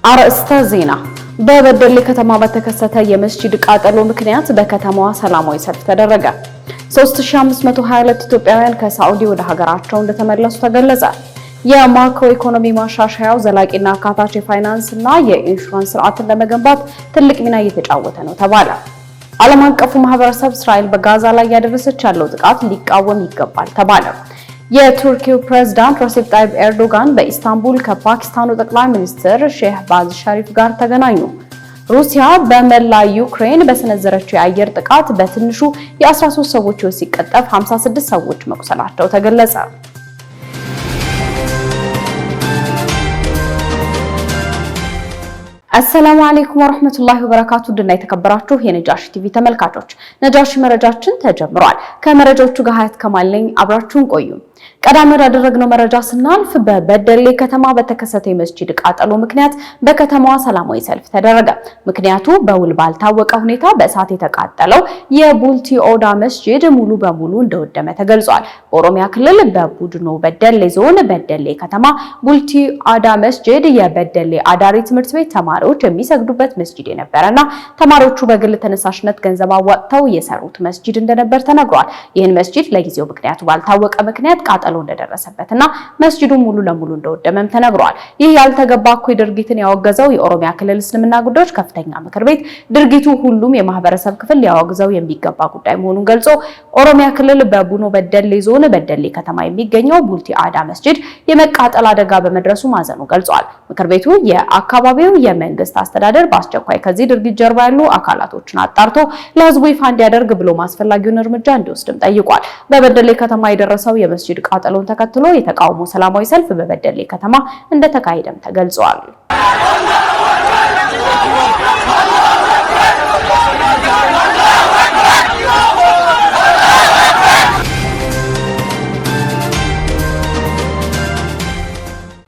አርዕስተ ዜና። በበደሌ ከተማ በተከሰተ የመስጂድ ቃጠሎ ምክንያት በከተማዋ ሰላማዊ ሰልፍ ተደረገ። 3522 ኢትዮጵያውያን ከሳዑዲ ወደ ሀገራቸው እንደተመለሱ ተገለጸ። የማክሮ ኢኮኖሚ ማሻሻያው ዘላቂና አካታች የፋይናንስና የኢንሹራንስ ስርዓትን ለመገንባት ትልቅ ሚና እየተጫወተ ነው ተባለ። ዓለም አቀፉ ማህበረሰብ እስራኤል በጋዛ ላይ ያደረሰች ያለው ጥቃት ሊቃወም ይገባል ተባለ። የቱርኪው ፕሬዝዳንት ረሲፕ ታይብ ኤርዶጋን በኢስታንቡል ከፓኪስታኑ ጠቅላይ ሚኒስትር ሼህባዝ ሸሪፍ ጋር ተገናኙ። ሩሲያ በመላ ዩክሬን በሰነዘረችው የአየር ጥቃት በትንሹ የ13 ሰዎች ሕይወት ሲቀጠፍ 56 ሰዎች መቁሰላቸው ተገለጸ። አሰላሙ አለይኩም ወራህመቱላሂ ወበረካቱ። ድና የተከበራችሁ የነጃሺ ቲቪ ተመልካቾች ነጃሺ መረጃችን ተጀምሯል። ከመረጃዎቹ ጋር ሀያት ከማል ነኝ። አብራችሁን ቆዩ። ቀዳሚ ያደረግነው መረጃ ስናልፍ በበደሌ ከተማ በተከሰተ የመስጂድ ቃጠሎ ምክንያት በከተማዋ ሰላማዊ ሰልፍ ተደረገ። ምክንያቱ በውል ባልታወቀ ሁኔታ በእሳት የተቃጠለው የቡልቲ ኦዳ መስጂድ ሙሉ በሙሉ እንደወደመ ተገልጿል። በኦሮሚያ ክልል በቡድኖ በደሌ ዞን በደሌ ከተማ ቡልቲ ኦዳ መስጂድ የበደሌ አዳሪ ትምህርት ቤት ተማሪዎች የሚሰግዱበት መስጂድ የነበረና ተማሪዎቹ በግል ተነሳሽነት ገንዘብ አዋጥተው የሰሩት መስጂድ እንደነበር ተነግሯል። ይህን መስጂድ ለጊዜው ምክንያቱ ባልታወቀ ምክንያት ቃጠሎ እንደደረሰበትና መስጂዱ ሙሉ ለሙሉ እንደወደመም ተነግሯል። ይህ ያልተገባ እኩይ ድርጊትን ያወገዘው የኦሮሚያ ክልል እስልምና ጉዳዮች ከፍተኛ ምክር ቤት ድርጊቱ ሁሉም የማህበረሰብ ክፍል ሊያወግዘው የሚገባ ጉዳይ መሆኑን ገልጾ ኦሮሚያ ክልል በቡኖ በደሌ ዞን በደሌ ከተማ የሚገኘው ቡልቲ አዳ መስጂድ የመቃጠል አደጋ በመድረሱ ማዘኑ ገልጿል። ምክር ቤቱ የአካባቢው የመንግስት አስተዳደር በአስቸኳይ ከዚህ ድርጊት ጀርባ ያሉ አካላቶችን አጣርቶ ለህዝቡ ይፋ እንዲያደርግ ብሎም አስፈላጊውን እርምጃ እንዲወስድም ጠይቋል። በበደሌ ከተማ የደረሰው የመስጂድ ቃጠሎን ተከትሎ የተቃውሞ ሰላማዊ ሰልፍ በበደሌ ከተማ እንደተካሄደም ተገልጿል።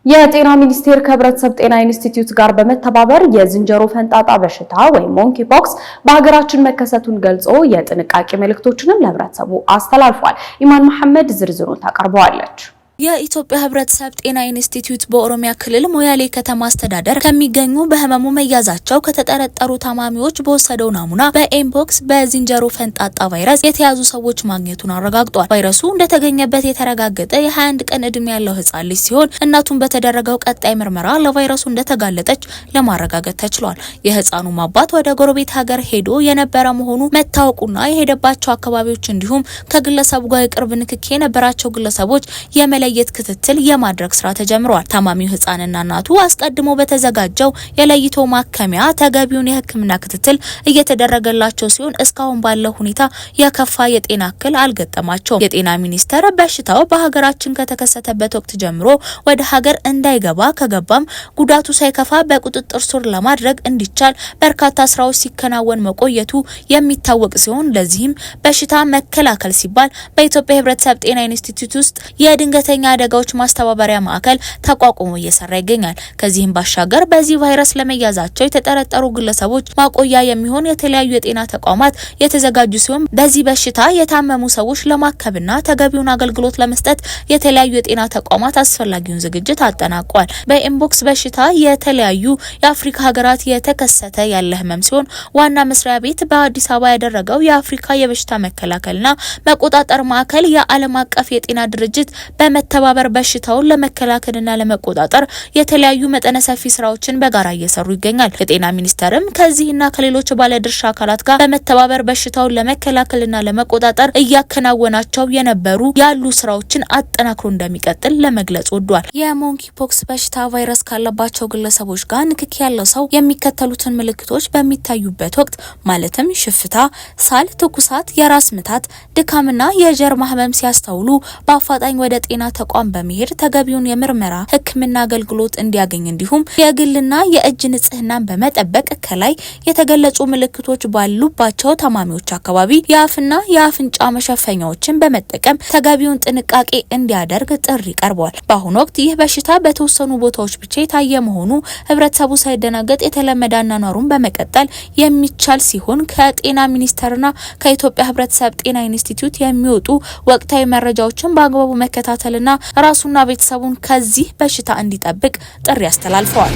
የጤና ሚኒስቴር ከህብረተሰብ ጤና ኢንስቲትዩት ጋር በመተባበር የዝንጀሮ ፈንጣጣ በሽታ ወይም ሞንኪ ፖክስ በሀገራችን መከሰቱን ገልጾ የጥንቃቄ መልእክቶችንም ለህብረተሰቡ አስተላልፏል። ኢማን መሐመድ ዝርዝሩን ታቀርበዋለች። የኢትዮጵያ ህብረተሰብ ጤና ኢንስቲትዩት በኦሮሚያ ክልል ሞያሌ ከተማ አስተዳደር ከሚገኙ በህመሙ መያዛቸው ከተጠረጠሩ ታማሚዎች በወሰደው ናሙና በኤምፖክስ በዝንጀሮ ፈንጣጣ ቫይረስ የተያዙ ሰዎች ማግኘቱን አረጋግጧል። ቫይረሱ እንደተገኘበት የተረጋገጠ የ21 ቀን ዕድሜ ያለው ህጻን ልጅ ሲሆን እናቱን በተደረገው ቀጣይ ምርመራ ለቫይረሱ እንደተጋለጠች ለማረጋገጥ ተችሏል። የህፃኑም አባት ወደ ጎረቤት ሀገር ሄዶ የነበረ መሆኑ መታወቁና የሄደባቸው አካባቢዎች እንዲሁም ከግለሰቡ ጋር የቅርብ ንክኪ የነበራቸው ግለሰቦች የመለየት ክትትል የማድረግ ስራ ተጀምሯል። ታማሚው ህፃንና እናቱ አስቀድሞ በተዘጋጀው የለይቶ ማከሚያ ተገቢውን የህክምና ክትትል እየተደረገላቸው ሲሆን እስካሁን ባለው ሁኔታ የከፋ የጤና እክል አልገጠማቸውም። የጤና ሚኒስቴር በሽታው በሀገራችን ከተከሰተበት ወቅት ጀምሮ ወደ ሀገር እንዳይገባ ከገባም ጉዳቱ ሳይከፋ በቁጥጥር ስር ለማድረግ እንዲቻል በርካታ ስራዎች ሲከናወን መቆየቱ የሚታወቅ ሲሆን ለዚህም በሽታ መከላከል ሲባል በኢትዮጵያ ህብረተሰብ ጤና ኢንስቲትዩት ውስጥ የድንገተኛ አደጋዎች ማስተባበሪያ ማዕከል ተቋቁሞ እየሰራ ይገኛል። ከዚህም ባሻገር በዚህ ቫይረስ ለመያዛቸው የተጠረጠሩ ግለሰቦች ማቆያ የሚሆን የተለያዩ የጤና ተቋማት የተዘጋጁ ሲሆን በዚህ በሽታ የታመሙ ሰዎች ለማከምና ተገቢውን አገልግሎት ለመስጠት የተለያዩ የጤና ተቋማት አስፈላጊውን ዝግጅት አጠናቋል። በኤምፖክስ በሽታ የተለያዩ የአፍሪካ ሀገራት የተከሰተ ያለ ህመም ሲሆን ዋና መስሪያ ቤት በአዲስ አበባ ያደረገው የአፍሪካ የበሽታ መከላከልና መቆጣጠር ማዕከል የዓለም አቀፍ የጤና ድርጅት በመተባበር በሽታውን ለመከላከልና ለመቆጣጠር የተለያዩ መጠነ ሰፊ ስራዎችን በጋራ እየሰሩ ይገኛል። የጤና ሚኒስቴርም ከዚህና ከሌሎች ባለድርሻ አካላት ጋር በመተባበር በሽታውን ለመከላከልና ለመቆጣጠር እያከናወናቸው የነበሩ ያሉ ስራዎችን አጠናክሮ እንደሚቀጥል ለመግለጽ ወዷል። የሞንኪ ፖክስ በሽታ ቫይረስ ካለባቸው ግለሰቦች ጋር ንክኪ ያለው ሰው የሚከተሉትን ምልክቶች በሚታዩበት ወቅት ማለትም ሽፍታ፣ ሳል፣ ትኩሳት፣ የራስ ምታት፣ ድካምና የጀርባ ህመም ሲያስተውሉ በአፋጣኝ ወደ ጤና ተቋም በመሄድ ተገቢውን የምርመራ ህክምና አገልግሎት እንዲያገኝ እንዲሁም የግልና የእጅ ንጽህናን በመጠበቅ ከላይ የተገለጹ ምልክቶች ባሉባቸው ታማሚዎች አካባቢ የአፍና የአፍንጫ መሸፈኛዎችን በመጠቀም ተገቢውን ጥንቃቄ እንዲያደርግ ጥሪ ቀርቧል። በአሁኑ ወቅት ይህ በሽታ በተወሰኑ ቦታዎች ብቻ የታየ መሆኑ ህብረተሰቡ ሳይደናገጥ የተለመደ አኗኗሩን በመቀጠል የሚቻል ሲሆን ከጤና ሚኒስቴርና ከኢትዮጵያ ህብረተሰብ ጤና ኢንስቲትዩት የሚወጡ ወቅታዊ መረጃዎችን በአግባቡ መከታተልና ራሱና ቤተሰቡን ከዚህ በሽታ እንዲጠብቅ ጥሪ አስተላልፈዋል።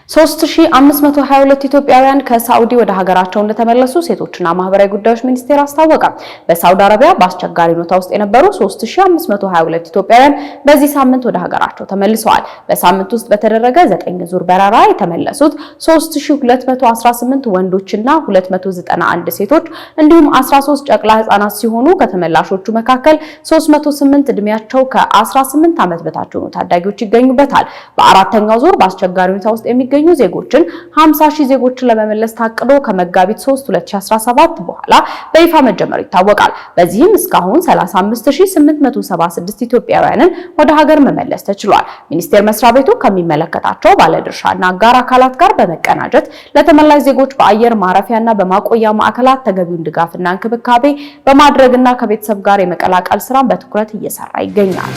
3522 ኢትዮጵያውያን ከሳዑዲ ወደ ሀገራቸው እንደተመለሱ ሴቶችና ማህበራዊ ጉዳዮች ሚኒስቴር አስታወቀ። በሳዑዲ አረቢያ በአስቸጋሪ ሁኔታ ውስጥ የነበሩ 3522 ኢትዮጵያውያን በዚህ ሳምንት ወደ ሀገራቸው ተመልሰዋል። በሳምንት ውስጥ በተደረገ 9 ዙር በረራ የተመለሱት 3218 ወንዶችና 291 ሴቶች እንዲሁም 13 ጨቅላ ህጻናት ሲሆኑ ከተመላሾቹ መካከል 308 እድሜያቸው ከ18 ዓመት በታች የሆኑ ታዳጊዎች ይገኙበታል። በአራተኛው ዙር በአስቸጋሪ ሁኔታ ውስጥ የሚገኙ ዜጎችን 50,000 ዜጎችን ለመመለስ ታቅዶ ከመጋቢት 3 2017 በኋላ በይፋ መጀመሩ ይታወቃል። በዚህም እስካሁን 35876 ኢትዮጵያውያንን ወደ ሀገር መመለስ ተችሏል። ሚኒስቴር መስሪያ ቤቱ ከሚመለከታቸው ባለድርሻና አጋር አካላት ጋር በመቀናጀት ለተመላሽ ዜጎች በአየር ማረፊያና በማቆያ ማዕከላት ተገቢውን ድጋፍና እንክብካቤ በማድረግና ከቤተሰብ ጋር የመቀላቀል ስራን በትኩረት እየሰራ ይገኛል።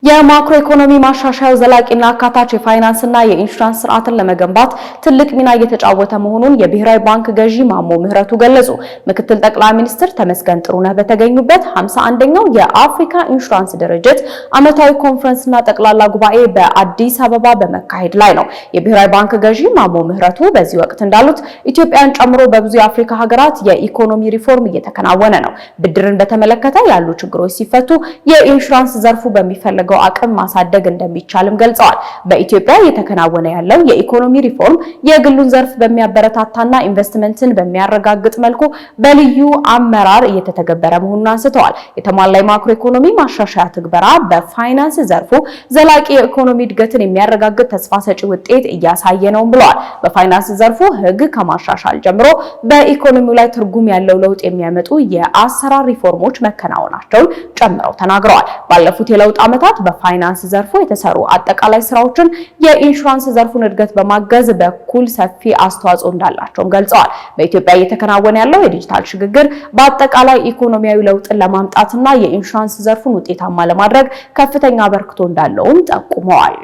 የማክሮ ኢኮኖሚ ማሻሻያው ዘላቂና አካታች የፋይናንስና የኢንሹራንስ ስርዓትን ለመገንባት ትልቅ ሚና እየተጫወተ መሆኑን የብሔራዊ ባንክ ገዢ ማሞ ምህረቱ ገለጹ። ምክትል ጠቅላይ ሚኒስትር ተመስገን ጥሩነህ በተገኙበት 51ኛው የአፍሪካ ኢንሹራንስ ድርጅት ዓመታዊ ኮንፈረንስና ጠቅላላ ጉባኤ በአዲስ አበባ በመካሄድ ላይ ነው። የብሔራዊ ባንክ ገዢ ማሞ ምህረቱ በዚህ ወቅት እንዳሉት ኢትዮጵያን ጨምሮ በብዙ የአፍሪካ ሀገራት የኢኮኖሚ ሪፎርም እየተከናወነ ነው። ብድርን በተመለከተ ያሉ ችግሮች ሲፈቱ የኢንሹራንስ ዘርፉ በሚፈልገው አቅም ማሳደግ እንደሚቻልም ገልጸዋል። በኢትዮጵያ እየተከናወነ ያለው የኢኮኖሚ ሪፎርም የግሉን ዘርፍ በሚያበረታታና ኢንቨስትመንትን በሚያረጋግጥ መልኩ በልዩ አመራር እየተተገበረ መሆኑን አንስተዋል። የተሟላ የማክሮ ኢኮኖሚ ማሻሻያ ትግበራ በፋይናንስ ዘርፉ ዘላቂ የኢኮኖሚ እድገትን የሚያረጋግጥ ተስፋ ሰጪ ውጤት እያሳየ ነው ብለዋል። በፋይናንስ ዘርፉ ሕግ ከማሻሻል ጀምሮ በኢኮኖሚው ላይ ትርጉም ያለው ለውጥ የሚያመጡ የአሰራር ሪፎርሞች መከናወናቸውን ጨምረው ተናግረዋል። ባለፉት የለውጥ ዓመታት በፋይናንስ ዘርፉ የተሰሩ አጠቃላይ ስራዎችን የኢንሹራንስ ዘርፉን እድገት በማገዝ በኩል ሰፊ አስተዋጽኦ እንዳላቸውም ገልጸዋል። በኢትዮጵያ እየተከናወነ ያለው የዲጂታል ሽግግር በአጠቃላይ ኢኮኖሚያዊ ለውጥን ለማምጣትና የኢንሹራንስ ዘርፉን ውጤታማ ለማድረግ ከፍተኛ አበርክቶ እንዳለውም ጠቁመዋል።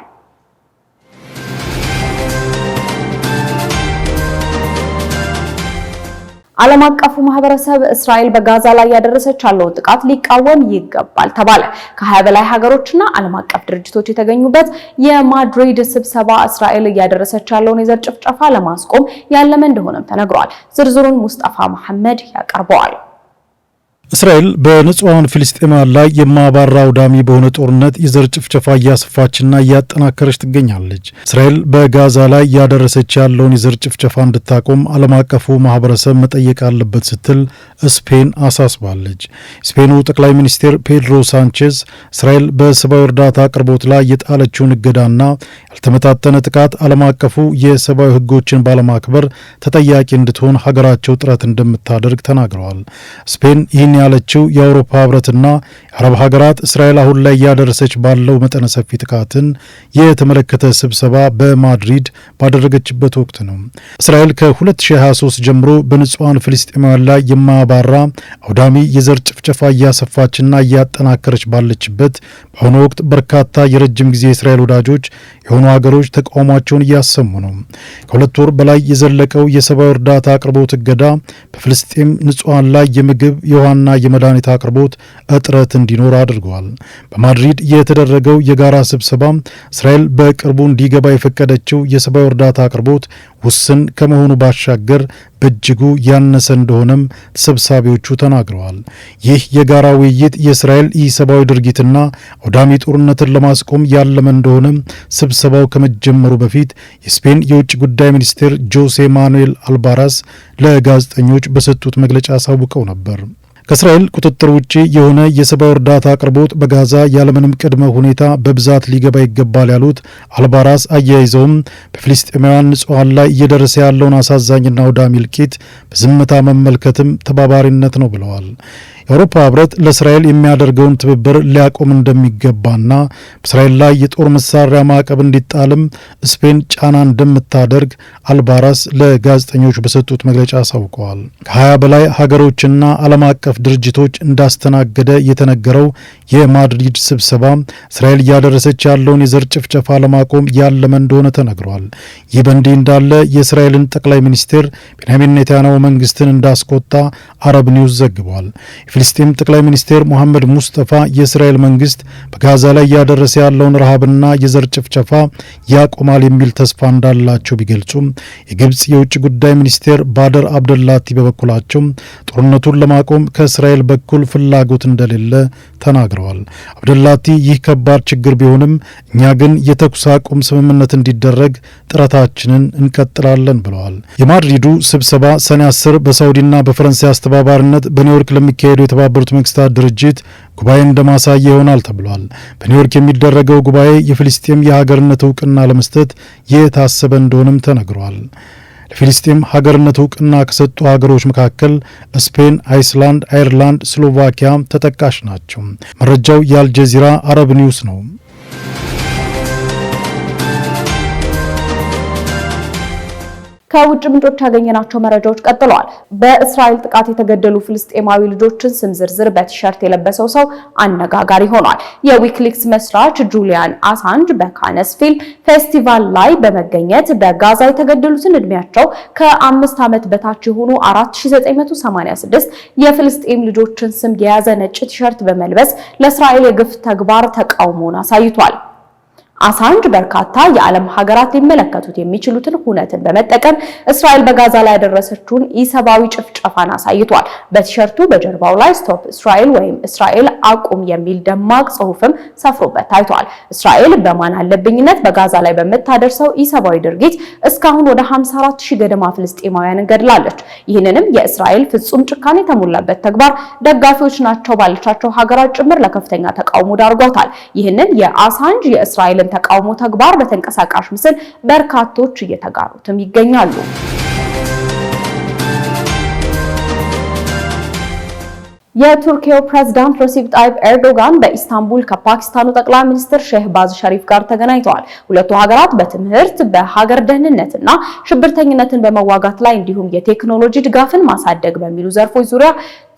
ዓለም አቀፉ ማህበረሰብ እስራኤል በጋዛ ላይ ያደረሰች ያለውን ጥቃት ሊቃወም ይገባል ተባለ። ከ20 በላይ ሀገሮችና ዓለም አቀፍ ድርጅቶች የተገኙበት የማድሪድ ስብሰባ እስራኤል እያደረሰች ያለውን የዘር ጭፍጨፋ ለማስቆም ያለመ እንደሆነም ተነግሯል። ዝርዝሩን ሙስጠፋ መሐመድ ያቀርበዋል። እስራኤል በንጹሃን ፍልስጤማውያን ላይ የማያባራ አውዳሚ በሆነ ጦርነት የዘር ጭፍጨፋ እያሰፋችና እያጠናከረች ትገኛለች። እስራኤል በጋዛ ላይ እያደረሰች ያለውን የዘር ጭፍጨፋ እንድታቆም ዓለም አቀፉ ማህበረሰብ መጠየቅ አለበት ስትል ስፔን አሳስባለች። ስፔኑ ጠቅላይ ሚኒስትር ፔድሮ ሳንቼዝ እስራኤል በሰብአዊ እርዳታ አቅርቦት ላይ የጣለችውን እገዳና ያልተመጣጠነ ጥቃት ዓለም አቀፉ የሰብአዊ ሕጎችን ባለማክበር ተጠያቂ እንድትሆን ሀገራቸው ጥረት እንደምታደርግ ተናግረዋል። ስፔን ይህን ያለችው የአውሮፓ ህብረትና የአረብ ሀገራት እስራኤል አሁን ላይ እያደረሰች ባለው መጠነ ሰፊ ጥቃትን የተመለከተ ስብሰባ በማድሪድ ባደረገችበት ወቅት ነው። እስራኤል ከ2023 ጀምሮ በንጹሃን ፍልስጤማውያን ላይ የማያባራ አውዳሚ የዘር ጭፍጨፋ እያሰፋችና እያጠናከረች ባለችበት በአሁኑ ወቅት በርካታ የረጅም ጊዜ የእስራኤል ወዳጆች የሆኑ ሀገሮች ተቃውሟቸውን እያሰሙ ነው። ከ2 ወር በላይ የዘለቀው የሰብአዊ እርዳታ አቅርቦት እገዳ በፍልስጤም ንጹሃን ላይ የምግብ የውሃና የመድኃኒት አቅርቦት እጥረት እንዲኖር አድርገዋል። በማድሪድ የተደረገው የጋራ ስብሰባ እስራኤል በቅርቡ እንዲገባ የፈቀደችው የሰብአዊ እርዳታ አቅርቦት ውስን ከመሆኑ ባሻገር በእጅጉ ያነሰ እንደሆነም ተሰብሳቢዎቹ ተናግረዋል። ይህ የጋራ ውይይት የእስራኤል ኢሰብአዊ ድርጊትና አውዳሚ ጦርነትን ለማስቆም ያለመ እንደሆነም ስብሰባው ከመጀመሩ በፊት የስፔን የውጭ ጉዳይ ሚኒስቴር ጆሴ ማኑኤል አልባራስ ለጋዜጠኞች በሰጡት መግለጫ አሳውቀው ነበር። ከእስራኤል ቁጥጥር ውጪ የሆነ የሰብአዊ እርዳታ አቅርቦት በጋዛ ያለምንም ቅድመ ሁኔታ በብዛት ሊገባ ይገባል ያሉት አልባራስ አያይዘውም በፍልስጤማውያን ንጹሃን ላይ እየደረሰ ያለውን አሳዛኝና አውዳሚ እልቂት በዝምታ መመልከትም ተባባሪነት ነው ብለዋል። የአውሮፓ ህብረት ለእስራኤል የሚያደርገውን ትብብር ሊያቆም እንደሚገባና በእስራኤል ላይ የጦር መሳሪያ ማዕቀብ እንዲጣልም ስፔን ጫና እንደምታደርግ አልባራስ ለጋዜጠኞች በሰጡት መግለጫ አሳውቀዋል። ከ20 በላይ ሀገሮችና ዓለም አቀፍ ድርጅቶች እንዳስተናገደ የተነገረው የማድሪድ ስብሰባ እስራኤል እያደረሰች ያለውን የዘር ጭፍጨፋ ለማቆም ያለመ እንደሆነ ተነግሯል። ይህ በእንዲህ እንዳለ የእስራኤልን ጠቅላይ ሚኒስትር ቤንያሚን ኔታንያሁ መንግስትን እንዳስቆጣ አረብ ኒውስ ዘግቧል። የፊልስጤም ጠቅላይ ሚኒስትር መሐመድ ሙስጠፋ የእስራኤል መንግስት በጋዛ ላይ ያደረሰ ያለውን ረሃብና የዘር ጭፍጨፋ ያቆማል የሚል ተስፋ እንዳላቸው ቢገልጹም የግብጽ የውጭ ጉዳይ ሚኒስቴር ባደር አብደላቲ በበኩላቸው ጦርነቱን ለማቆም ከእስራኤል በኩል ፍላጎት እንደሌለ ተናግረዋል። አብደላቲ ይህ ከባድ ችግር ቢሆንም እኛ ግን የተኩስ አቁም ስምምነት እንዲደረግ ጥረታችንን እንቀጥላለን ብለዋል። የማድሪዱ ስብሰባ ሰኔ 10 በሳውዲና በፈረንሳይ አስተባባሪነት በኒውዮርክ ለሚካሄደው የተባበሩት መንግስታት ድርጅት ጉባኤ እንደማሳያ ይሆናል ተብሏል። በኒውዮርክ የሚደረገው ጉባኤ የፍልስጤም የሀገርነት እውቅና ለመስጠት የታሰበ እንደሆነም ተነግሯል። ለፊልስጤም ሀገርነት እውቅና ከሰጡ ሀገሮች መካከል ስፔን፣ አይስላንድ፣ አየርላንድ፣ ስሎቫኪያ ተጠቃሽ ናቸው። መረጃው የአልጀዚራ አረብ ኒውስ ነው። ከውጭ ምንጮች ያገኘናቸው መረጃዎች ቀጥለዋል። በእስራኤል ጥቃት የተገደሉ ፍልስጤማዊ ልጆችን ስም ዝርዝር በቲሸርት የለበሰው ሰው አነጋጋሪ ሆኗል። የዊኪሊክስ መስራች ጁሊያን አሳንጅ በካነስ ፊልም ፌስቲቫል ላይ በመገኘት በጋዛ የተገደሉትን እድሜያቸው ከ5 ዓመት በታች የሆኑ 4986 የፍልስጤም ልጆችን ስም የያዘ ነጭ ቲሸርት በመልበስ ለእስራኤል የግፍ ተግባር ተቃውሞን አሳይቷል። አሳንጅ በርካታ የዓለም ሀገራት ሊመለከቱት የሚችሉትን ሁነትን በመጠቀም እስራኤል በጋዛ ላይ ያደረሰችውን ኢሰብአዊ ጭፍጨፋን አሳይቷል። በቲሸርቱ በጀርባው ላይ ስቶፕ እስራኤል ወይም እስራኤል አቁም የሚል ደማቅ ጽሑፍም ሰፍሮበት ታይቷል። እስራኤል በማን አለብኝነት በጋዛ ላይ በምታደርሰው ኢሰብአዊ ድርጊት እስካሁን ወደ 54000 ገደማ ፍልስጤማውያንን ገድላለች። ይህንንም የእስራኤል ፍጹም ጭካኔ የተሞላበት ተግባር ደጋፊዎች ናቸው ባለቻቸው ሀገራት ጭምር ለከፍተኛ ተቃውሞ ዳርጓታል። ይህንን የአሳንጅ የእስራኤልን ተቃውሞ ተግባር በተንቀሳቃሽ ምስል በርካቶች እየተጋሩትም ይገኛሉ። የቱርኪው ፕሬዝዳንት ረሲፕ ጣይብ ኤርዶጋን በኢስታንቡል ከፓኪስታኑ ጠቅላይ ሚኒስትር ሼህባዝ ሸሪፍ ጋር ተገናኝተዋል። ሁለቱ ሀገራት በትምህርት፣ በሀገር ደህንነትና ሽብርተኝነትን በመዋጋት ላይ እንዲሁም የቴክኖሎጂ ድጋፍን ማሳደግ በሚሉ ዘርፎች ዙሪያ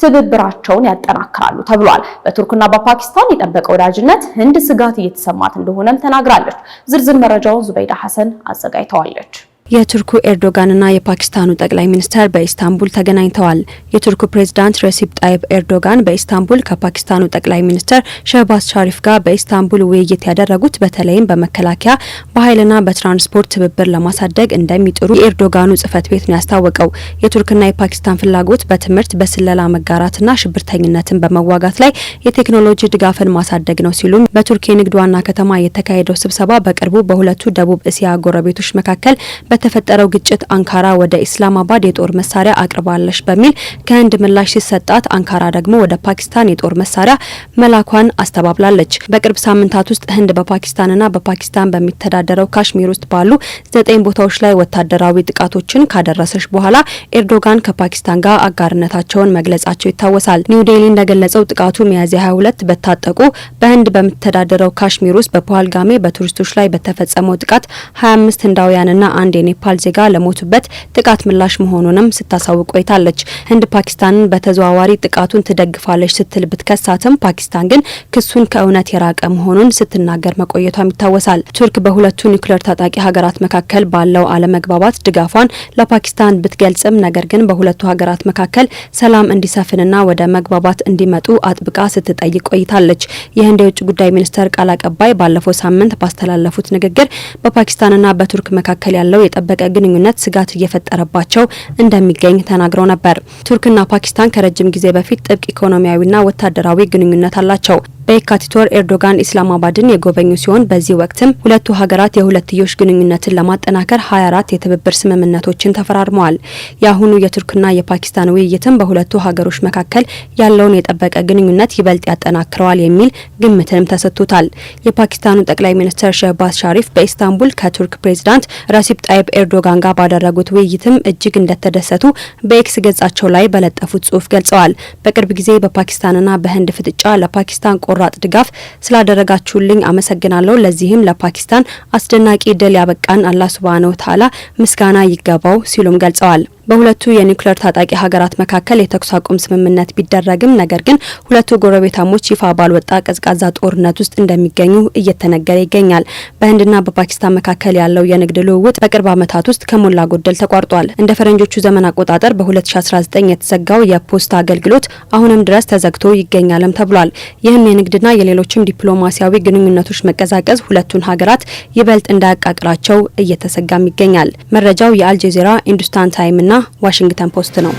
ትብብራቸውን ያጠናክራሉ ተብሏል። በቱርክና በፓኪስታን የጠበቀ ወዳጅነት ህንድ ስጋት እየተሰማት እንደሆነም ተናግራለች። ዝርዝር መረጃውን ዙበይዳ ሐሰን አዘጋጅተዋለች። የቱርኩ ኤርዶጋንና የፓኪስታኑ ጠቅላይ ሚኒስትር በኢስታንቡል ተገናኝተዋል። የቱርኩ ፕሬዝዳንት ረሲፕ ጣይብ ኤርዶጋን በኢስታንቡል ከፓኪስታኑ ጠቅላይ ሚኒስትር ሼህባዝ ሸሪፍ ጋር በኢስታንቡል ውይይት ያደረጉት በተለይም በመከላከያ በኃይልና በትራንስፖርት ትብብር ለማሳደግ እንደሚጥሩ የኤርዶጋኑ ጽህፈት ቤት ነው ያስታወቀው። የቱርክና የፓኪስታን ፍላጎት በትምህርት፣ በስለላ መጋራትና ሽብርተኝነትን በመዋጋት ላይ የቴክኖሎጂ ድጋፍን ማሳደግ ነው ሲሉም በቱርክ የንግድ ዋና ከተማ የተካሄደው ስብሰባ በቅርቡ በሁለቱ ደቡብ እስያ ጎረቤቶች መካከል በተፈጠረው ግጭት አንካራ ወደ ኢስላማባድ የጦር መሳሪያ አቅርባለች በሚል ከህንድ ምላሽ ሲሰጣት አንካራ ደግሞ ወደ ፓኪስታን የጦር መሳሪያ መላኳን አስተባብላለች። በቅርብ ሳምንታት ውስጥ ህንድ በፓኪስታንና በፓኪስታን በሚተዳደረው ካሽሚር ውስጥ ባሉ 9 ቦታዎች ላይ ወታደራዊ ጥቃቶችን ካደረሰች በኋላ ኤርዶጋን ከፓኪስታን ጋር አጋርነታቸውን መግለጻቸው ይታወሳል። ኒው ዴሊ እንደገለጸው ጥቃቱ ሚያዝያ 22 በታጠቁ በህንድ በሚተዳደረው ካሽሚር ውስጥ በፖልጋሜ በቱሪስቶች ላይ በተፈጸመው ጥቃት 25 ህንዳውያንና አንድ የኔፓል ዜጋ ለሞቱበት ጥቃት ምላሽ መሆኑንም ስታሳውቅ ቆይታለች። ህንድ ፓኪስታንን በተዘዋዋሪ ጥቃቱን ትደግፋለች ስትል ብትከሳትም ፓኪስታን ግን ክሱን ከእውነት የራቀ መሆኑን ስትናገር መቆየቷም ይታወሳል። ቱርክ በሁለቱ ኒውክሌር ታጣቂ ሀገራት መካከል ባለው አለመግባባት ድጋፏን ለፓኪስታን ብትገልጽም ነገር ግን በሁለቱ ሀገራት መካከል ሰላም እንዲሰፍንና ወደ መግባባት እንዲመጡ አጥብቃ ስትጠይቅ ቆይታለች። የህንድ የውጭ ጉዳይ ሚኒስተር ቃል አቀባይ ባለፈው ሳምንት ባስተላለፉት ንግግር በፓኪስታንና በቱርክ መካከል ያለው የጠበቀ ግንኙነት ስጋት እየፈጠረባቸው እንደሚገኝ ተናግረው ነበር። ቱርክና ፓኪስታን ከረጅም ጊዜ በፊት ጥብቅ ኢኮኖሚያዊና ወታደራዊ ግንኙነት አላቸው። በየካቲት ወር ኤርዶጋን ኢስላማባድን የጎበኙ ሲሆን በዚህ ወቅትም ሁለቱ ሀገራት የሁለትዮሽ ግንኙነትን ለማጠናከር 24 የትብብር ስምምነቶችን ተፈራርመዋል። የአሁኑ የቱርክና የፓኪስታን ውይይትም በሁለቱ ሀገሮች መካከል ያለውን የጠበቀ ግንኙነት ይበልጥ ያጠናክረዋል የሚል ግምትንም ተሰጥቶታል። የፓኪስታኑ ጠቅላይ ሚኒስትር ሼህባዝ ሸሪፍ በኢስታንቡል ከቱርክ ፕሬዝዳንት ረሲፕ ጣይብ ኤርዶጋን ጋር ባደረጉት ውይይትም እጅግ እንደተደሰቱ በኤክስ ገጻቸው ላይ በለጠፉት ጽሑፍ ገልጸዋል። በቅርብ ጊዜ በፓኪስታንና በህንድ ፍጥጫ ለፓኪስታን ቆራጥ ድጋፍ ስላደረጋችሁልኝ አመሰግናለሁ። ለዚህም ለፓኪስታን አስደናቂ ድል ያበቃን አላህ ሱብሃነሁ ወተዓላ ምስጋና ይገባው ሲሉም ገልጸዋል። በሁለቱ የኒውክሌር ታጣቂ ሀገራት መካከል የተኩስ አቁም ስምምነት ቢደረግም ነገር ግን ሁለቱ ጎረቤታሞች ይፋ ባልወጣ ቀዝቃዛ ጦርነት ውስጥ እንደሚገኙ እየተነገረ ይገኛል። በህንድና በፓኪስታን መካከል ያለው የንግድ ልውውጥ በቅርብ ዓመታት ውስጥ ከሞላ ጎደል ተቋርጧል። እንደ ፈረንጆቹ ዘመን አቆጣጠር በ2019 የተዘጋው የፖስታ አገልግሎት አሁንም ድረስ ተዘግቶ ይገኛልም ተብሏል። ይህም የንግድና የሌሎችም ዲፕሎማሲያዊ ግንኙነቶች መቀዛቀዝ ሁለቱን ሀገራት ይበልጥ እንዳያቃቅራቸው እየተሰጋም ይገኛል። መረጃው የአልጀዚራ፣ ኢንዱስታን ታይምና ዋሽንግተን ፖስት ነው።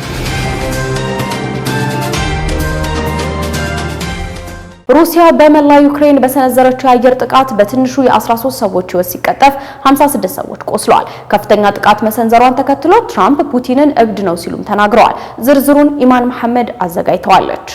ሩሲያ በመላ ዩክሬን በሰነዘረችው የአየር ጥቃት በትንሹ የ13 ሰዎች ሕይወት ሲቀጠፍ 56 ሰዎች ቆስለዋል። ከፍተኛ ጥቃት መሰንዘሯን ተከትሎ ትራምፕ ፑቲንን እብድ ነው ሲሉም ተናግረዋል። ዝርዝሩን ኢማን መሐመድ አዘጋጅተዋለች።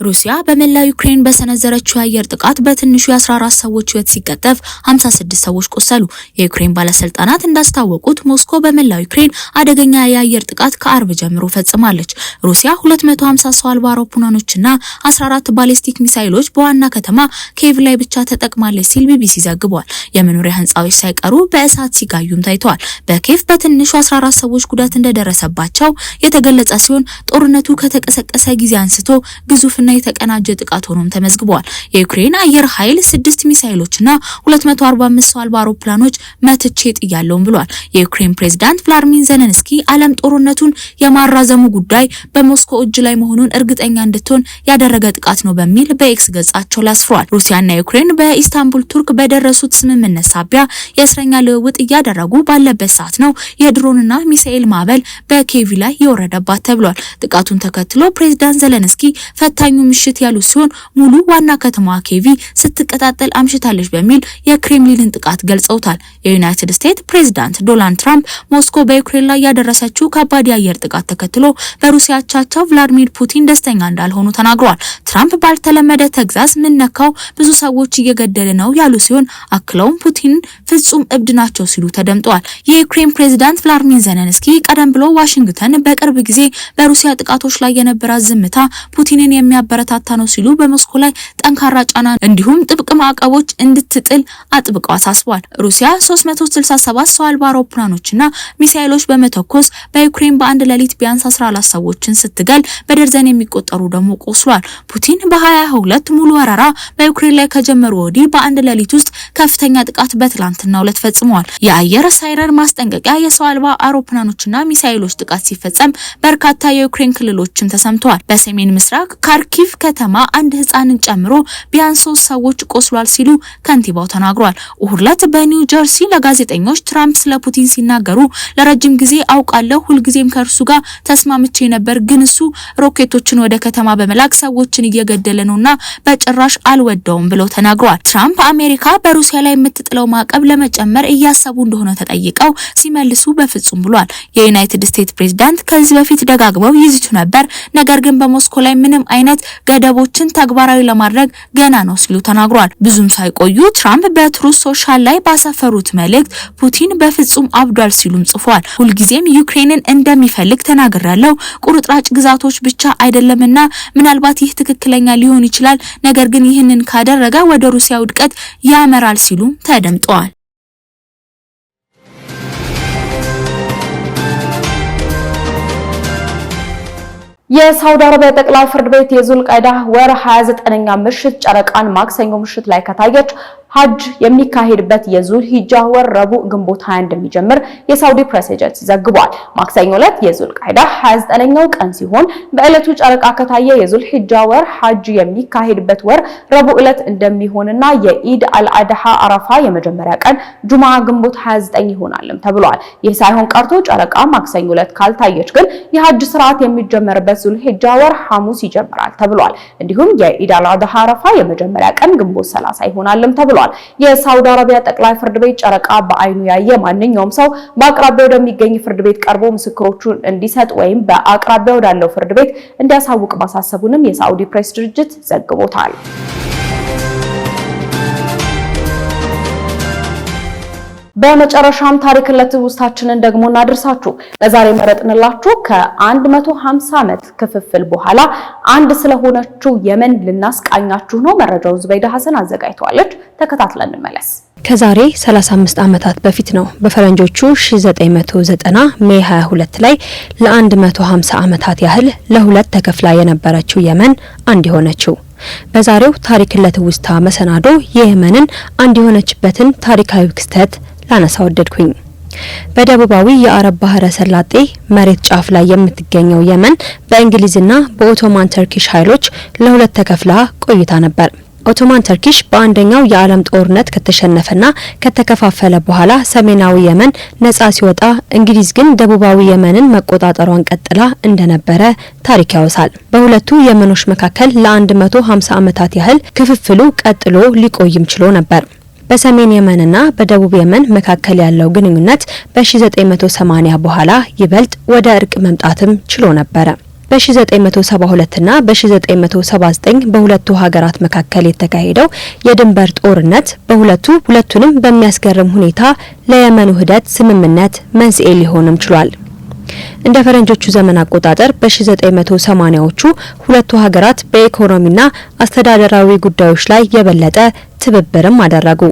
ሩሲያ በመላ ዩክሬን በሰነዘረችው የአየር ጥቃት በትንሹ የ14 ሰዎች ሕይወት ሲቀጠፍ 56 ሰዎች ቆሰሉ። የዩክሬን ባለስልጣናት እንዳስታወቁት ሞስኮ በመላ ዩክሬን አደገኛ የአየር ጥቃት ከአርብ ጀምሮ ፈጽማለች። ሩሲያ 250 ሰው አልባ አውሮፕላኖችና 14 ባሊስቲክ ሚሳይሎች በዋና ከተማ ኪየቭ ላይ ብቻ ተጠቅማለች ሲል ቢቢሲ ዘግቧል። የመኖሪያ ህንጻዎች ሳይቀሩ በእሳት ሲጋዩም ታይተዋል። በኪየቭ በትንሹ 14 ሰዎች ጉዳት እንደደረሰባቸው የተገለጸ ሲሆን ጦርነቱ ከተቀሰቀሰ ጊዜ አንስቶ ግዙፍ የተቀናጀ ጥቃት ሆኖም ተመዝግቧል። የዩክሬን አየር ኃይል 6 ሚሳኤሎችና 245 ሰው አልባ አውሮፕላኖች መትቼ ጥያለውም ብሏል። የዩክሬን ፕሬዝዳንት ቭላድሚር ዜሌንስኪ ዓለም ጦርነቱን የማራዘሙ ጉዳይ በሞስኮ እጅ ላይ መሆኑን እርግጠኛ እንድትሆን ያደረገ ጥቃት ነው በሚል በኤክስ ገጻቸው ላይ አስፍሯል። ሩሲያና ዩክሬን በኢስታንቡል ቱርክ በደረሱት ስምምነት ሳቢያ የእስረኛ ልውውጥ እያደረጉ ባለበት ሰዓት ነው የድሮንና ሚሳኤል ማዕበል በኪየቭ ላይ የወረደባት ተብሏል። ጥቃቱን ተከትሎ ፕሬዝዳንት ዜሌንስኪ ፈታኙ ምሽት ያሉ ሲሆን ሙሉ ዋና ከተማዋ ኪየቭ ስትቀጣጠል አምሽታለች በሚል የክሬምሊንን ጥቃት ገልጸውታል። የዩናይትድ ስቴትስ ፕሬዝዳንት ዶናልድ ትራምፕ ሞስኮ በዩክሬን ላይ ያደረሰችው ከባድ የአየር ጥቃት ተከትሎ በሩሲያ አቻቸው ቭላድሚር ፑቲን ደስተኛ እንዳልሆኑ ተናግረዋል። ትራምፕ ባልተለመደ ተግዛዝ ምን ነካው ብዙ ሰዎች እየገደለ ነው ያሉ ሲሆን አክለውም ፑቲን ፍጹም እብድ ናቸው ሲሉ ተደምጠዋል። የዩክሬን ፕሬዝዳንት ቭላድሚር ዜሌንስኪ ቀደም ብሎ ዋሽንግተን በቅርብ ጊዜ በሩሲያ ጥቃቶች ላይ የነበራት ዝምታ ፑቲንን የሚያበረታታ ነው ሲሉ በሞስኮ ላይ ጠንካራ ጫና እንዲሁም ጥብቅ ማዕቀቦች እንድትጥል አጥብቀው አሳስበዋል። ሩሲያ 367 ሰው አልባ አውሮፕላኖችና ሚሳኤሎች በመተኮስ በዩክሬን በአንድ ሌሊት ቢያንስ 14 ሰዎችን ስትገል በደርዘን የሚቆጠሩ ደግሞ ቆስሏል። ፑቲን በ2022 ሙሉ ወረራ በዩክሬን ላይ ከጀመሩ ወዲህ በአንድ ሌሊት ውስጥ ከፍተኛ ጥቃት በትላንትናው ዕለት ፈጽመዋል። የአየር ሳይረን ማስጠንቀቂያ፣ የሰው አልባ አውሮፕላኖችና ሚሳኤሎች ጥቃት ሲፈጸም በርካታ የዩክሬን ክልሎችም ተሰምተዋል። በሰሜን ምስራቅ ካርኪቭ ከተማ አንድ ህፃንን ጨምሮ ቢያንስ 3 ሰዎች ቆስሏል ሲሉ ከንቲባው ተናግሯል። እሁድ ዕለት በኒው ጀርሲ ለጋዜጠኞች ትራምፕ ስለ ፑቲን ሲናገሩ ለረጅም ጊዜ አውቃለሁ፣ ሁልጊዜም ከእርሱ ጋር ተስማምቼ ነበር፣ ግን እሱ ሮኬቶችን ወደ ከተማ በመላክ ሰዎችን እየገደለ ነውና በጭራሽ አልወደውም ብለው ተናግሯል። ትራምፕ አሜሪካ በሩሲያ ላይ የምትጥለው ማዕቀብ ለመጨመር እያሰቡ እንደሆነ ተጠይቀው ሲመልሱ በፍጹም ብሏል። የዩናይትድ ስቴትስ ፕሬዝዳንት ከዚህ በፊት ደጋግመው ይዝቱ ነበር፣ ነገር ግን በሞስኮ ላይ ምንም አይነት ገደቦችን ተግባራዊ ለማድረግ ገና ነው ሲሉ ተናግሯል። ብዙም ሳይቆዩ ትራምፕ በትሩዝ ሶሻል ላይ ባሰፈሩት መልእክት ፑቲን በፍጹም አብዷል ሲሉም ጽፏል። ሁልጊዜም ዩክሬንን እንደሚፈልግ ተናግሬያለሁ፣ ቁርጥራጭ ግዛቶች ብቻ አይደለምና ምናልባት ይህ ትክክለኛ ሊሆን ይችላል፣ ነገር ግን ይህንን ካደረገ ወደ ሩሲያ ውድቀት ያመራል ሲሉም ተደምጠዋል። የሳውዲ አረቢያ ጠቅላይ ፍርድ ቤት የዙልቃይዳ ወር 29ኛ ምሽት ጨረቃን ማክሰኞ ምሽት ላይ ከታየች ሀጅ የሚካሄድበት የዙል ሂጃ ወር ረቡዕ ግንቦት 20 እንደሚጀምር የሳውዲ ፕሬስ ኤጀንሲ ዘግቧል። ማክሰኞ ዕለት የዙል ቃይዳ 29ኛው ቀን ሲሆን በዕለቱ ጨረቃ ከታየ የዙል ሂጃ ወር ሀጅ የሚካሄድበት ወር ረቡዕ ዕለት እንደሚሆንና የኢድ አልአድሃ አረፋ የመጀመሪያ ቀን ጁማ ግንቦት 29 ይሆናልም ተብሏል። ይህ ሳይሆን ቀርቶ ጨረቃ ማክሰኞ ዕለት ካልታየች ግን የሀጅ ስርዓት የሚጀመርበት ዙል ሂጃ ወር ሐሙስ ይጀምራል ተብሏል። እንዲሁም የኢድ አልአድሃ አረፋ የመጀመሪያ ቀን ግንቦት 30 ይሆናልም ተብሏል። የሳውዲ አረቢያ ጠቅላይ ፍርድ ቤት ጨረቃ በአይኑ ያየ ማንኛውም ሰው በአቅራቢያው ወደሚገኝ ፍርድ ቤት ቀርቦ ምስክሮቹን እንዲሰጥ ወይም በአቅራቢያው ወዳለው ፍርድ ቤት እንዲያሳውቅ ማሳሰቡንም የሳውዲ ፕሬስ ድርጅት ዘግቦታል። በመጨረሻም ታሪክን ለትውስታችንን ደግሞ እናድርሳችሁ። ለዛሬ መረጥንላችሁ ከ150 ዓመት ክፍፍል በኋላ አንድ ስለሆነችው የመን ልናስቃኛችሁ ነው። መረጃውን ዙበይዳ ሐሰን አዘጋጅተዋለች። ተከታትለን እንመለስ። ከዛሬ 35 ዓመታት በፊት ነው በፈረንጆቹ 1990 ሜይ 22 ላይ ለ150 ዓመታት ያህል ለሁለት ተከፍላ የነበረችው የመን አንድ የሆነችው። በዛሬው ታሪክን ለትውስታ መሰናዶ የየመንን አንድ የሆነችበትን ታሪካዊ ክስተት ላነሳ ወደድኩኝ። በደቡባዊ የአረብ ባህረ ሰላጤ መሬት ጫፍ ላይ የምትገኘው የመን በእንግሊዝና በኦቶማን ተርኪሽ ኃይሎች ለሁለት ተከፍላ ቆይታ ነበር። ኦቶማን ተርኪሽ በአንደኛው የዓለም ጦርነት ከተሸነፈና ከተከፋፈለ በኋላ ሰሜናዊ የመን ነጻ ሲወጣ፣ እንግሊዝ ግን ደቡባዊ የመንን መቆጣጠሯን ቀጥላ እንደነበረ ታሪክ ያወሳል። በሁለቱ የመኖች መካከል ለ150 ዓመታት ያህል ክፍፍሉ ቀጥሎ ሊቆይም ችሎ ነበር። በሰሜን የመንና በደቡብ የመን መካከል ያለው ግንኙነት በ1980 በኋላ ይበልጥ ወደ እርቅ መምጣትም ችሎ ነበር። በ1972 እና በ1979 በሁለቱ ሀገራት መካከል የተካሄደው የድንበር ጦርነት ሁለቱንም በሚያስገርም ሁኔታ ለየመን ውህደት ስምምነት መንስኤ ሊሆንም ችሏል። እንደ ፈረንጆቹ ዘመን አቆጣጠር በ1980ዎቹ ሁለቱ ሀገራት በኢኮኖሚና አስተዳደራዊ ጉዳዮች ላይ የበለጠ ትብብርም አደረጉ።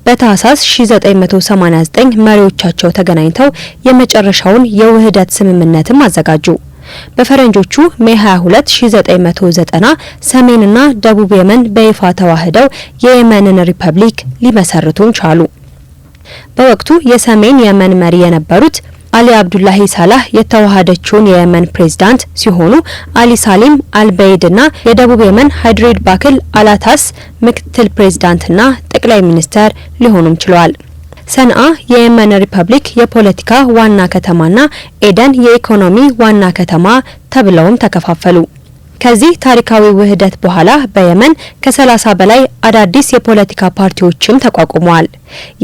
በታህሳስ 1989 መሪዎቻቸው ተገናኝተው የመጨረሻውን የውህደት ስምምነትም አዘጋጁ። በፈረንጆቹ ሜይ 22 1990 ሰሜንና ደቡብ የመን በይፋ ተዋህደው የየመንን ሪፐብሊክ ሊመሰርቱም ቻሉ። በወቅቱ የሰሜን የመን መሪ የነበሩት አሊ አብዱላሂ ሳላህ የተዋሃደችውን የየመን ፕሬዝዳንት ሲሆኑ አሊ ሳሊም አልበይድና የደቡብ የመን ሃይድሬድ ባክል አላታስ ምክትል ፕሬዝዳንትና ጠቅላይ ሚኒስተር ሊሆኑም ችለዋል። ሰንዓ የየመን ሪፐብሊክ የፖለቲካ ዋና ከተማና ኤደን የኢኮኖሚ ዋና ከተማ ተብለውም ተከፋፈሉ። ከዚህ ታሪካዊ ውህደት በኋላ በየመን ከ30 በላይ አዳዲስ የፖለቲካ ፓርቲዎችም ተቋቁመዋል።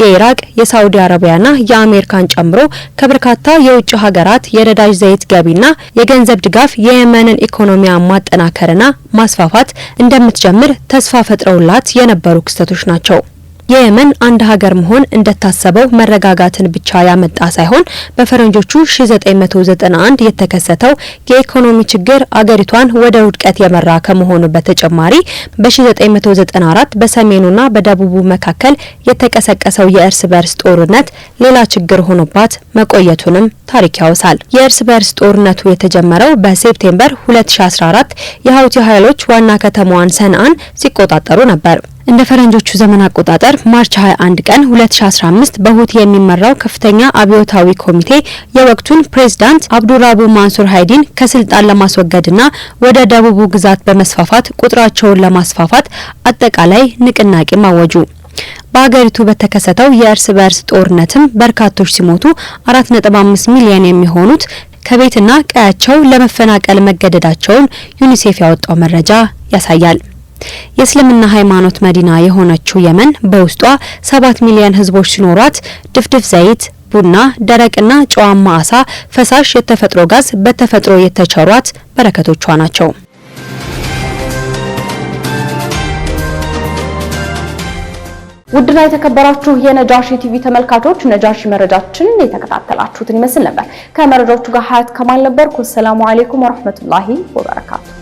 የኢራቅ፣ የሳዑዲ አረቢያና የአሜሪካን ጨምሮ ከበርካታ የውጭ ሀገራት የነዳጅ ዘይት ገቢና የገንዘብ ድጋፍ የየመንን ኢኮኖሚ ማጠናከርና ማስፋፋት እንደምትጀምር ተስፋ ፈጥረውላት የነበሩ ክስተቶች ናቸው። የየመን አንድ ሀገር መሆን እንደታሰበው መረጋጋትን ብቻ ያመጣ ሳይሆን በፈረንጆቹ 1991 የተከሰተው የኢኮኖሚ ችግር አገሪቷን ወደ ውድቀት የመራ ከመሆኑ በተጨማሪ በ1994 በሰሜኑና በደቡቡ መካከል የተቀሰቀሰው የእርስ በርስ ጦርነት ሌላ ችግር ሆኖባት መቆየቱንም ታሪክ ያወሳል። የእርስ በርስ ጦርነቱ የተጀመረው በሴፕቴምበር 2014 የሀውቲ ኃይሎች ዋና ከተማዋን ሰንዓን ሲቆጣጠሩ ነበር። እንደ ፈረንጆቹ ዘመን አቆጣጠር ማርች 21 ቀን 2015 በሁቲ የሚመራው ከፍተኛ አብዮታዊ ኮሚቴ የወቅቱን ፕሬዝዳንት አብዱራቡ ማንሱር ሃይዲን ከስልጣን ለማስወገድና ወደ ደቡቡ ግዛት በመስፋፋት ቁጥራቸውን ለማስፋፋት አጠቃላይ ንቅናቄ ማወጁ። በአገሪቱ በተከሰተው የእርስ በርስ ጦርነትም በርካቶች ሲሞቱ 4.5 ሚሊዮን የሚሆኑት ከቤትና ቀያቸው ለመፈናቀል መገደዳቸውን ዩኒሴፍ ያወጣው መረጃ ያሳያል። የእስልምና ሃይማኖት መዲና የሆነችው የመን በውስጧ 7 ሚሊዮን ህዝቦች ሲኖሯት ድፍድፍ ዘይት፣ ቡና፣ ደረቅና ጨዋማ አሳ፣ ፈሳሽ የተፈጥሮ ጋዝ በተፈጥሮ የተቸሯት በረከቶቿ ናቸው። ውድና የተከበራችሁ የነጃሺ ቲቪ ተመልካቾች ነጃሺ መረጃችንን የተከታተላችሁትን ይመስል ነበር። ከመረጃዎቹ ጋር ሀያት ከማል ነበርኩ። ሰላም አለይኩም ወራህመቱላሂ ወበረካቱ።